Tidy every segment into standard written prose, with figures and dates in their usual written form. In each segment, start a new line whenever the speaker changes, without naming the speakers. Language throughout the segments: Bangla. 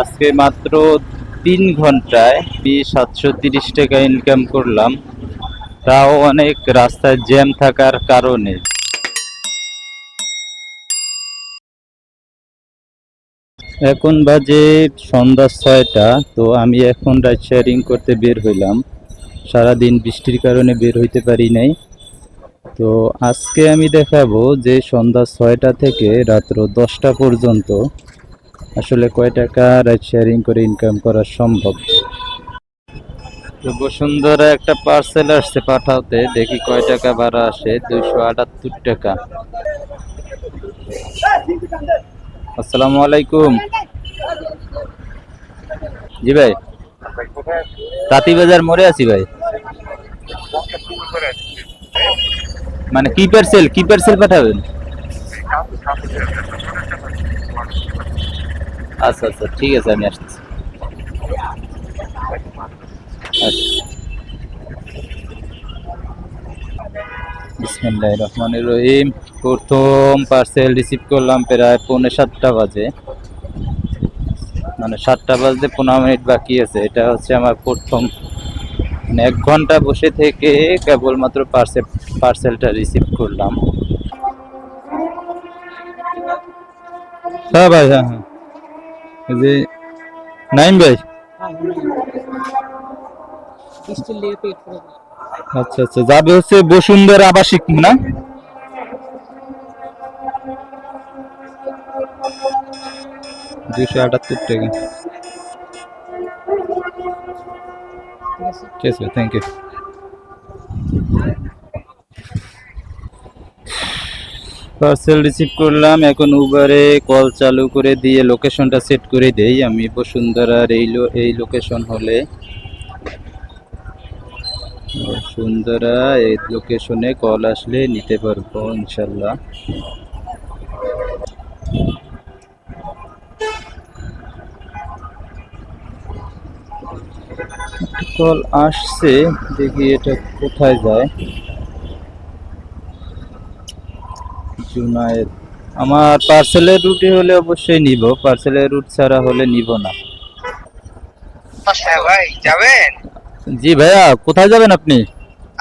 আজকে মাত্র 3 ঘন্টায় 730 টাকা ইনকাম করলাম, তাও অনেক রাস্তায় জ্যাম থাকার কারণে। এখন বাজে সন্ধ্যা 6টা। তো আমি এখন রাইড শেয়ারিং করতে বের হইলাম। সারাদিন বৃষ্টির কারণে বের হইতে পারি নাই। তো আজকে আমি দেখাবো যে সন্ধ্যা 6টা থেকে রাত্র 10টা পর্যন্ত আসলে কয় টাকা রাইড শেয়ারিং করে ইনকাম করা সম্ভব। তো বসুন্ধরা একটা পার্সেল আসছে পাঠাতে, দেখি কয় টাকা ভাড়া আসে। 278 টাকা। আসসালামু আলাইকুম। জি ভাই, তাঁতিবাজার মোড়ে আছি ভাই। মানে কি পার্সেল পাঠাবেন? আচ্ছা আচ্ছা, ঠিক আছে, আমি আসতেছি। আচ্ছা, বিসমিল্লাহির রহমানির রহিম। প্রথম পার্সেল রিসিভ করলাম প্রায় 6:45 বাজে, মানে 7টা বাজতে 15 মিনিট বাকি আছে। এটা হচ্ছে আমার প্রথম, মানে 1 ঘন্টা বসে থেকে কেবলমাত্র পার্সেলটা রিসিভ করলাম। হ্যাঁ ভাই, হ্যাঁ হ্যাঁ, এই যে নাইম ভাই। আচ্ছা আচ্ছা, যাবে হচ্ছে বসুন্ধরা আবাসিক না? 278 টাকা। ঠিক আছে, থ্যাংক ইউ। পার্সেল রিসিভ করলাম। এখন উবারে কল চালু করে দিয়ে লোকেশনটা সেট করে দেই। আমি বসুন্ধরার এই লোকেশন হলে বসুন্ধরা এই লোকেশনে কল আসলে নিতে পারবো ইনশাল্লাহ। কল আসছে, দেখি এটা কোথায় যায়। জুনায়েদ। আমার পার্সেলের রুটে হলে অবশ্যই নিব, পার্সেলের রুট ছাড়া হলে নিব না।
হ্যাঁ ভাই, যাবেন?
জি ভাইয়া, কোথায় যাবেন আপনি?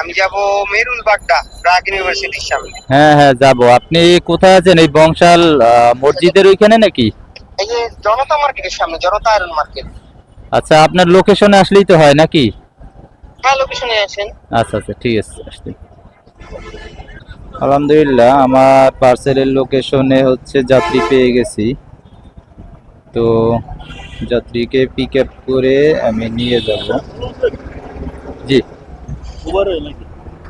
আমি যাব মেরুল বাড্ডা, ব্রাক ইউনিভার্সিটির সামনে।
হ্যাঁ হ্যাঁ, যাব। আপনি কোথায় আছেন? এই বংশাল মসজিদের ওইখানে নাকি?
এই যে জনতা মার্কেটের সামনে, জনতা আয়রন মার্কেট।
আচ্ছা, আপনার লোকেশনে আসলেই তো হয় নাকি?
হ্যাঁ, লোকেশনে আছেন।
আচ্ছা আচ্ছা, ঠিক আছে, আসলে। আলহামদুলিল্লাহ, আমার পার্সেলের লোকেশনে হচ্ছে যাত্রী পেয়ে গেছি। তো যাত্রীকে পিক আপ করে আমি নিয়ে যাব। জি।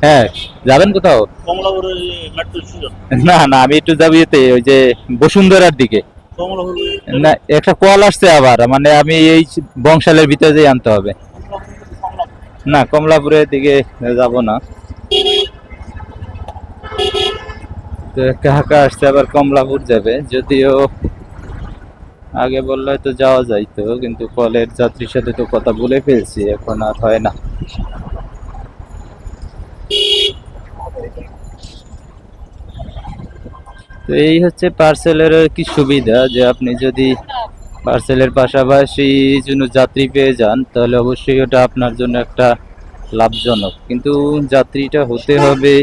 হ্যাঁ, যাবেন কোথাও? না না, আমি একটু যাবো ইয়েতে, ওই যে বসুন্ধরার দিকে। না, একটা কল আসছে আবার, মানে আমি এই বংশালের ভিতরে দিয়ে আনতে হবে। না, কমলাপুরের দিকে যাব না। তো কাকা আসছে আবার কমলাপুর যাবে, যদিও আগে বললে তো যাওয়া যাইতো, কিন্তু কলের যাত্রীর সাথে তো কথা বলে ফেলছি, এখন আর হয় না। তো এই হচ্ছে পার্সেলের কি সুবিধা, যে আপনি যদি পার্সেলের পাশাপাশি কোনো যাত্রী পেয়ে যান তাহলে অবশ্যই ওটা আপনার জন্য একটা লাভজনক। কিন্তু যাত্রীটা হতে হবে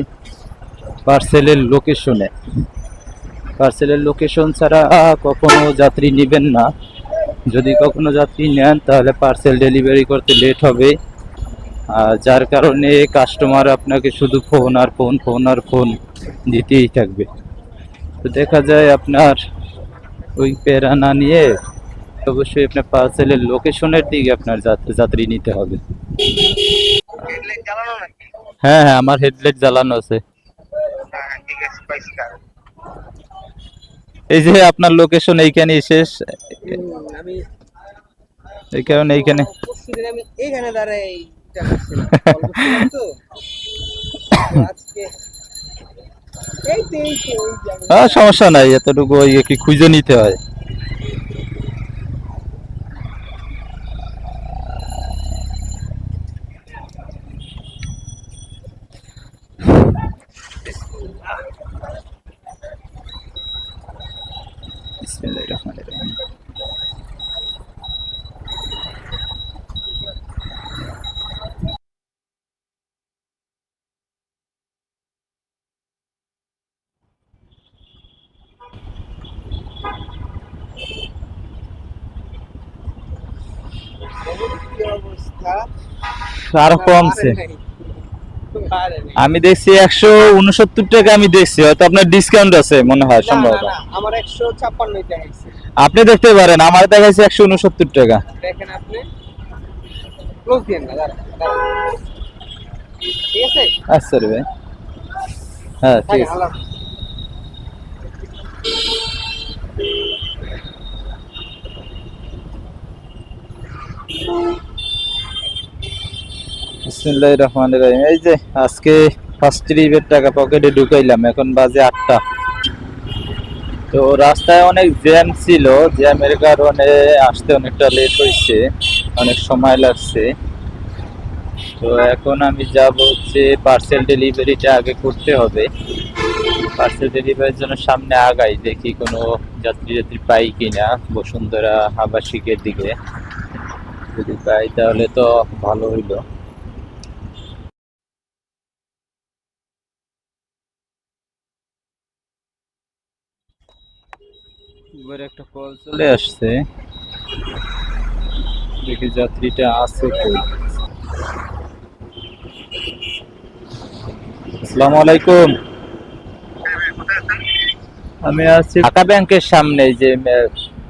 পার্সেলের লোকেশনে। পার্সেলের লোকেশন ছাড়া কখনো যাত্রী নেবেন না। যদি কখনো যাত্রী নেন তাহলে পার্সেল ডেলিভারি করতে লেট হবে, যার কারণে কাস্টমার আপনাকে শুধু ফোন আর ফোন, ফোন আর ফোন দিতেই থাকবে। তো দেখা যায় আপনার ওই প্যারা না নিয়ে অবশ্যই আপনার পার্সেলের লোকেশনের দিকে আপনার যাত্রী নিতে হবে।
হেডলাইট জ্বালানো নাকি?
হ্যাঁ হ্যাঁ, আমার হেডলাইট জ্বালানো আছে।
হ্যাঁ ঠিক আছে, পাইছি কারণ।
এই যে আপনার লোকেশন এইখানেই শেষ,
আমি
এই কারণে এইখানে।
আমি এইখানে দাঁড়াই তো আজকে
হ্যাঁ, সমস্যা নাই, এতটুকু ওই কি খুঁজে নিতে হয়। বিসমিল্লাহির রহমানির রহিম। আরো কমছে। আমি দেখছি 169 টাকা, আমি দেখছি হয়তো আপনার ডিসকাউন্ট আছে মনে হয় সম্ভবত।
আমার 156 দেখাইছে।
আপনি দেখতে পারেন, আমার দেখাইছে 169 টাকা।
দেখেন আপনি ক্লোজ দেন না, দাঁড়ান, দাঁড়ান। ঠিক আছে?
আচ্ছা রে ভাই, হ্যাঁ ঠিক আছে।
আল্লাহ
বিসমিল্লাহির রহমানির রহিম। এই যে আজকে ফার্স্ট ট্রিপের টাকা পকেটে ঢুকাইলাম, এখন বাজে 8টা। তো রাস্তায় অনেক জ্যাম ছিল, জ্যামের কারণে আসতে অনেকটা লেট হয়েছে, অনেক সময় লাগছে। তো এখন আমি যাব হচ্ছে পার্সেল ডেলিভারিটা আগে করতে হবে। পার্সেল ডেলিভারির জন্য সামনে আগাই, দেখি কোনো যাত্রী যাত্রী পাই কিনা বসুন্ধরা আবাসিকের দিকে। যদি পাই তাহলে তো ভালো হইলো। এবার একটা কল চলে আসছে, দেখি যাত্রীটা আছে কই। আসসালামু আলাইকুম। আমি আছি ঢাকা ব্যাংকের সামনে, এই যে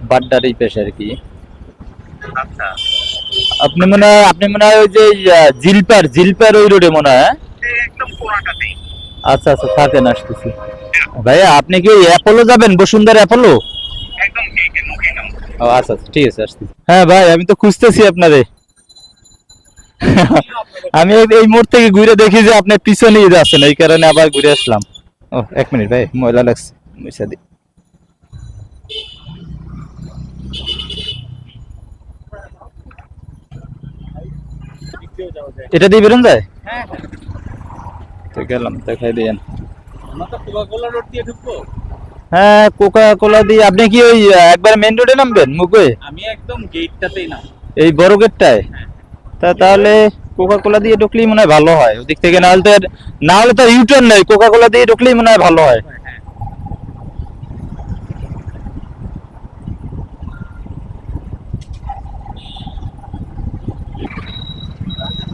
বাড্ডার এই পেশে আর কি।
আচ্ছা,
আপনি মনে হয় ওই যে জিলপার ওই রোডে মনে হয়, হ্যাঁ?
একদম কোনাটাতেই।
আচ্ছা আচ্ছা, থাকেন, আসতেছি। ভাইয়া আপনি কি অ্যাপোলো যাবেন, বসুন্ধরা অ্যাপোলো?
একদম গেটের মুখে নাম।
ও আচ্ছা আচ্ছা, ঠিক আছে, আসতেছি। হ্যাঁ ভাই, আমি তো খুঁজতেছি আপনারে। আমি এই মোড় থেকে ঘুরে দেখি যে আপনি পিছনেই যাচ্ছেন, এই কারণে আবার ঘুরে আসলাম। ও এক মিনিট ভাই, ময়লা লাগছে, মুছা দিই। এটা দিয়ে বেরোন যায়?
হ্যাঁ,
তো গেলাম, দেখাই দিয়েন।
আমরা তো কোকা-কোলা রোড দিয়ে ঢুকবো।
হ্যাঁ, কোকা কোলা দিয়ে। আপনি কি ওই একবার মেন রোডে নামবেন মুখে,
আমি একদম গেটটাতেই না।
এই বড় গেটটায়? তাহলে কোকা কোলা দিয়ে ঢুকলেই মনে হয় ভালো হয় ওদিক থেকে, না হলে তো ইউটার্ন নেই, কোকা কোলা দিয়ে ঢুকলেই মনে হয় ভালো হয়।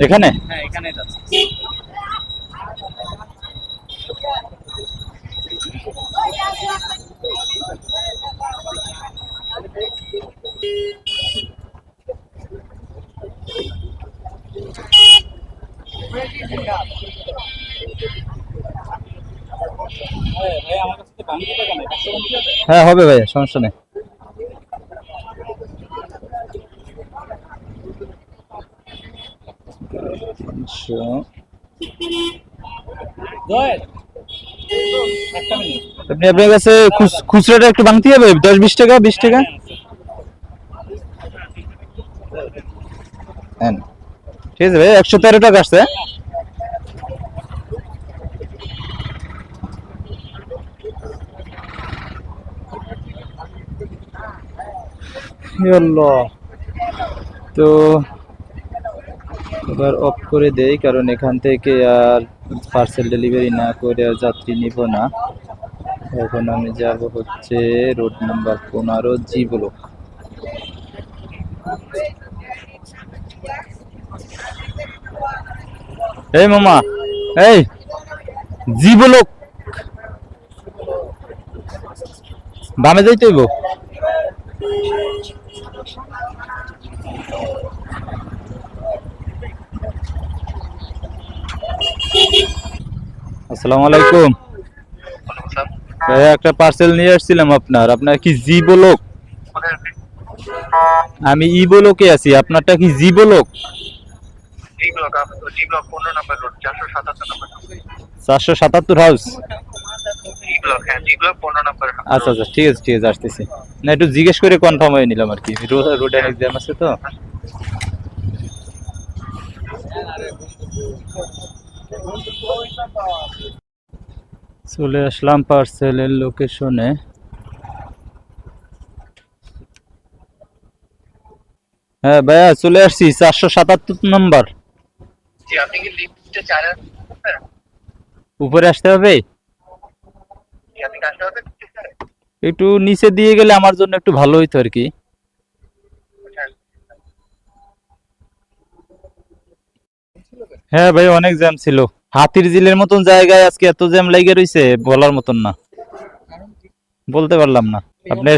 এখানে
হ্যাঁ, এখানেই যাচ্ছে। ভাই আমার কাছে তো বাংলা টাকা নাই, 500 বাংলা যাবে?
হ্যাঁ হবে ভাই, সমস্যা নেই। তিনশো।
জয়ের একটা মিনিট।
আপনার কাছে খুচরাটা একটু ভাঙতে হবে, 10-20 টাকা, 20 টাকা। হ্যাঁ ঠিক আছে ভাই, 113 টাকা আসছে। আল্লাহ, তো এবার অফ করে দেই, কারণ এখান থেকে আর পার্সেল ডেলিভারি না করে আর যাত্রী নিব না। এখন আমি যাব হচ্ছে রোড নাম্বার 15 জি ব্লক। এই মামা, এই জি ব্লক বামে যাইতে হইব। আসসালামু আলাইকুম ভাইয়া, একটা পার্সেল নিয়ে আসছিলাম আপনার কি জি ব্লক? আমি ই ব্লকে আছি, আপনারটা কি জি ব্লক?
জি ব্লক, জি ব্লক 15 নম্বর রোড, 477 নম্বর।
477 হাউস।
জি ব্লক, হ্যাঁ জি ব্লক 15 নম্বর।
আচ্ছা আচ্ছা, ঠিক আছে ঠিক আছে, আসতেছি। না, একটু জিজ্ঞেস করে কনফার্ম হয়ে নিলাম আর কি, রোডের এক্সাম আছে তো। চলে আসলাম পার্সেলের লোকেশনে। হ্যাঁ ভাইয়া, চলে আসছি 477 নম্বর।
জি, আপনি কি লিফটে চারের
উপরে আসতে হবে?
জি, আপনি কাজটা হবে?
একটু নিচে দিয়ে গেলে আমার জন্য একটু ভালো হইতো আর কি। হ্যাঁ ভাই, অনেক জ্যাম ছিল। হাতির ঝিলের মতন জায়গায় আজকে এত জ্যাম লাগে রইছে, বলার মতন না, বলতে পারলাম না। আপনার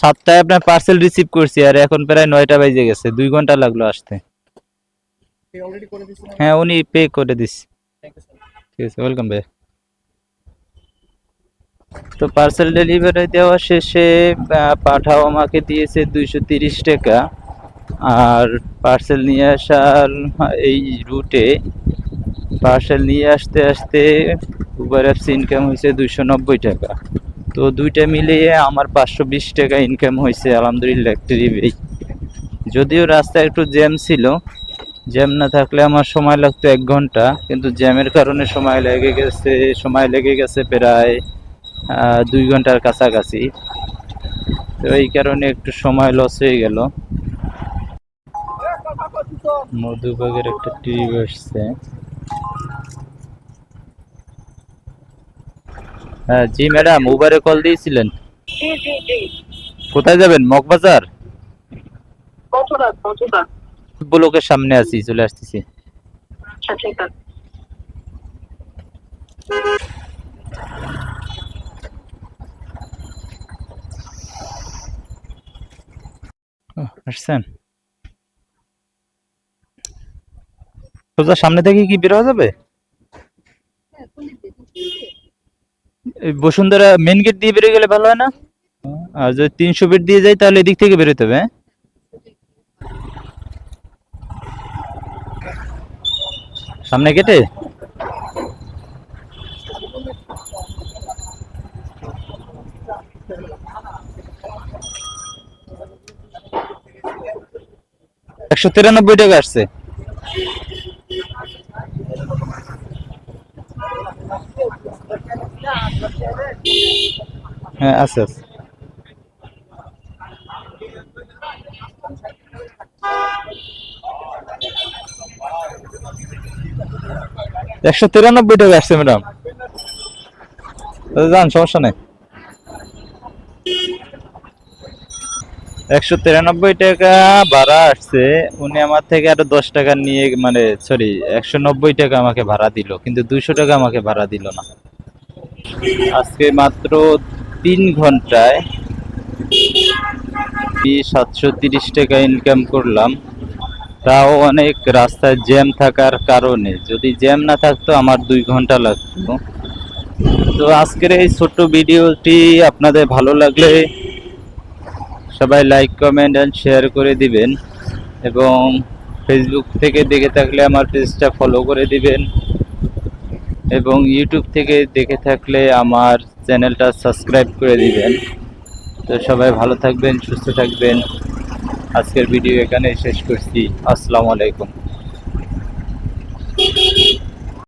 সাতটায় আপনার পার্সেল রিসিভ করছি, আর এখন প্রায় 9টা বাজে গেছে, 2 ঘন্টা লাগলো আসতে।
অলরেডি করে দিছি না?
হ্যাঁ, উনি পে করে দিস।
Thank you sir.
ঠিক আছে, ওয়েলকাম ভাই। তো পার্সেল ডেলিভারি দেওয়া শেষে পাঠাও আমাকে দিয়েছে 230 টাকা। আর পার্সেল নিয়ে আসার এই রুটে পার্সেল নিয়ে আসতে আসতে উবার অ্যাপস ইনকাম হয়েছে 290 টাকা। তো দুইটা মিলিয়ে আমার 520 টাকা ইনকাম হয়েছে, আলহামদুলিল্লাহ একটা রিবেই। যদিও রাস্তায় একটু জ্যাম ছিল, জ্যাম না থাকলে আমার সময় লাগতো 1 ঘন্টা, কিন্তু জ্যামের কারণে সময় লেগে গেছে প্রায় 2 ঘন্টার কাছাকাছি। তো এই কারণে একটু সময় লস হয়ে গেল। মধুবাগের একটা ট্রিপ আসছে। হ্যাঁ জি ম্যাডাম, উবারে কল দিয়েছিলেন?
জি জি জি।
কোথায় যাবেন? মগবাজার
কতটা?
ব্লকের সামনে আছি, চলে আসতেছি।
আচ্ছা ঠিক আছে।
আসছেন? সোজা সামনে থেকে কি বের হওয়া যাবে? এই বসুন্ধরা মেন গেট দিয়ে বেরিয়ে গেলে ভালো হয় না? আর যদি 300 ফিট দিয়ে যাই তাহলে এদিক থেকে বেরোতে হবে, হ্যাঁ? সামনে গেটে? $193 আসছে। হ্যাঁ আছে আছে। $193 আসছে ম্যাডাম, যান, সমস্যা নেই। 193 টাকা ভাড়া আসছে। উনি আমার থেকে আরো 10 টাকা নিয়ে, মানে সরি, 190 টাকা আমাকে ভাড়া দিল, কিন্তু 200 টাকা আমাকে ভাড়া দিল না। আজকে মাত্র 3 ঘন্টায় 730 টাকা ইনকাম করলাম। তাও অনেক রাস্তায় জ্যাম থাকার কারণে, যদি জ্যাম না থাকতো আমার 2 ঘন্টা লাগতো। তো আজকের এই ছোট্ট ভিডিওটি আপনাদের ভালো লাগলে সবাই লাইক, কমেন্ট এন্ড শেয়ার করে দিবেন, এবং ফেসবুক থেকে দেখে থাকলে আমার পেজটা ফলো করে দিবেন, এবং ইউটিউব থেকে দেখে থাকলে আমার চ্যানেলটা সাবস্ক্রাইব করে দিবেন। তো সবাই ভালো থাকবেন, সুস্থ থাকবেন। আজকের ভিডিও এখানে শেষ করছি। আসসালামু আলাইকুম।